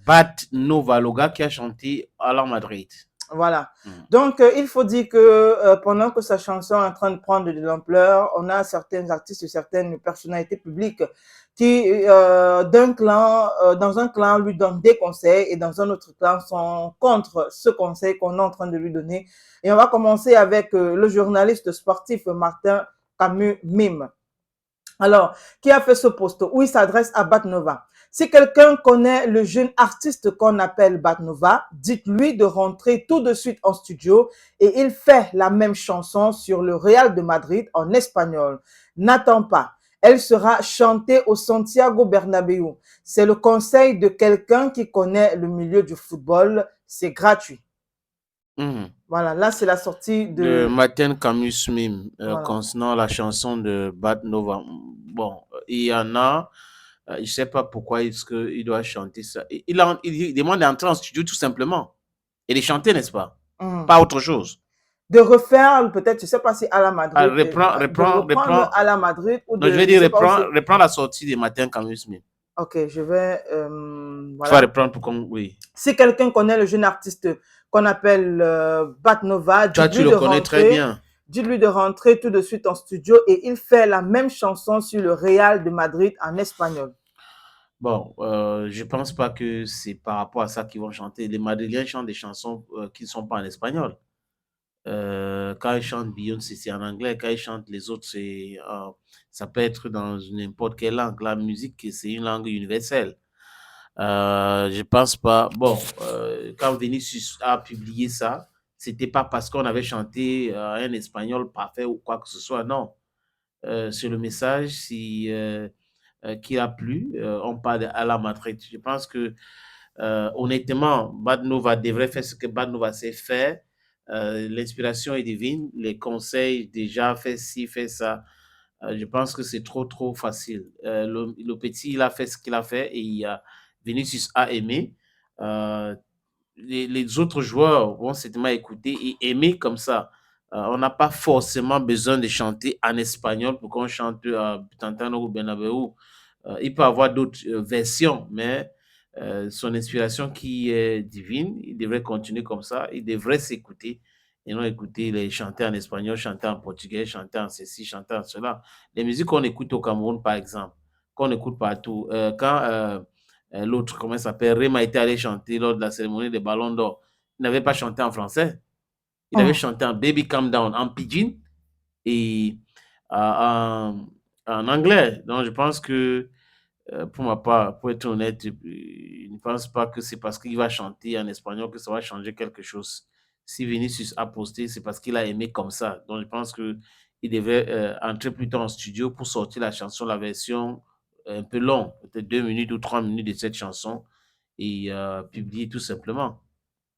Bat Nova, le gars qui a chanté à la Madrid. Voilà. Donc, il faut dire que pendant que sa chanson est en train de prendre de l'ampleur, on a certains artistes, certaines personnalités publiques qui, dans un clan, lui donnent des conseils et dans un autre clan sont contre ce conseil qu'on est en train de lui donner. Et on va commencer avec le journaliste sportif Martin Camus Mime. Alors, qui a fait ce post où il s'adresse à Batnova. Si quelqu'un connaît le jeune artiste qu'on appelle Batnova, dites-lui de rentrer tout de suite en studio et il fait la même chanson sur le Real de Madrid en espagnol. N'attends pas. Elle sera chantée au Santiago Bernabéu. C'est le conseil de quelqu'un qui connaît le milieu du football. C'est gratuit. Voilà, là c'est la sortie de de... Martin Camus Mime Voilà. concernant la chanson de Bat Nova. Bon, il y en a, je ne sais pas pourquoi il doit chanter ça. Il demande d'entrer en studio tout simplement et de chanter, n'est-ce pas? Pas autre chose. De refaire, peut-être, je ne sais pas si à la Madrid, de reprendre Reprends. à la Madrid ou Non, je de, vais je ne dire, sais pas aussi. reprends la sortie de Martin Camus Mime. Ok, je vais, Tu vas voilà. reprendre pour qu'on, oui. Si quelqu'un connaît le jeune artiste qu'on appelle Batnova, Toi, tu le connais très bien. dites-lui de rentrer tout de suite en studio et il fait la même chanson sur le Real de Madrid en espagnol. Bon, je pense pas que c'est par rapport à ça qu'ils vont chanter. Les Madridiens chantent des chansons qui ne sont pas en espagnol. Quand ils chantent Beyoncé, c'est en anglais. Quand ils chantent les autres, ça peut être dans n'importe quelle langue. La musique, c'est une langue universelle. Je pense pas. Bon, quand Vinicius a publié ça, c'était pas parce qu'on avait chanté un espagnol parfait ou quoi que ce soit. Non. C'est le message qui a plu. On parle à la Madrid. Je pense que honnêtement, Bad Nova devrait faire ce que Bad Nova sait faire. L'inspiration est divine. Les conseils, déjà, fait ci, fait ça. Je pense que c'est trop, trop facile. Le petit, il a fait ce qu'il a fait et Vinicius a aimé. Euh, les autres joueurs vont certainement écouter et aimer comme ça. On n'a pas forcément besoin de chanter en espagnol pour qu'on chante Tantano ou Bernabeu. Il peut avoir d'autres versions, mais son inspiration qui est divine, il devrait continuer comme ça. Il devrait s'écouter et non écouter les chanter en espagnol, chanter en portugais, chanter en ceci, chanter en cela. Les musiques qu'on écoute au Cameroun, par exemple, qu'on écoute partout, quand l'autre, comment il s'appelle, Rema était allé chanter lors de la cérémonie des Ballons d'Or, il n'avait pas chanté en français, il avait chanté en Baby Calm Down, en pidgin et en anglais. Donc, je pense que pour ma part, pour être honnête, je ne pense pas que c'est parce qu'il va chanter en espagnol que ça va changer quelque chose. Si Vinicius a posté, c'est parce qu'il a aimé comme ça. Donc, je pense qu'il devait entrer plutôt en studio pour sortir la chanson, la version un peu longue, peut-être 2 minutes ou 3 minutes de cette chanson et publier tout simplement.